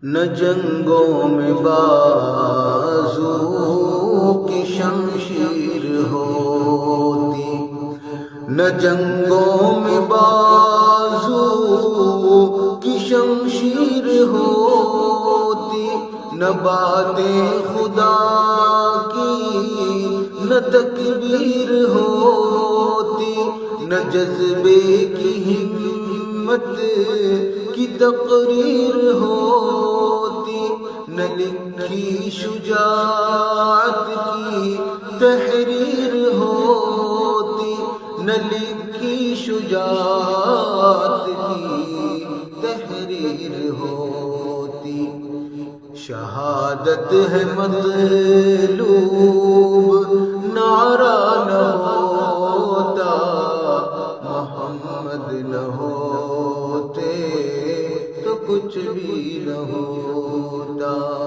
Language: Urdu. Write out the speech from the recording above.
نہ جنگوں میں بازو کی شمشیر ہوتی، نہ جنگوں میں بازو کی شمشیر ہوتی، نہ باتیں خدا کی نہ تکبیر ہوتی، نہ جذبے کی ہمت کی تقریر ہوتی، نہ لکھی شجاعت کی تحریر ہوتی، نہ لکھی شجاعت کی تحریر ہوتی۔ شہادت ہے مطلوب نعرہ نہ ہوتا، محمد نہ ہوتے تو کچھ بھی نہ ہوتا۔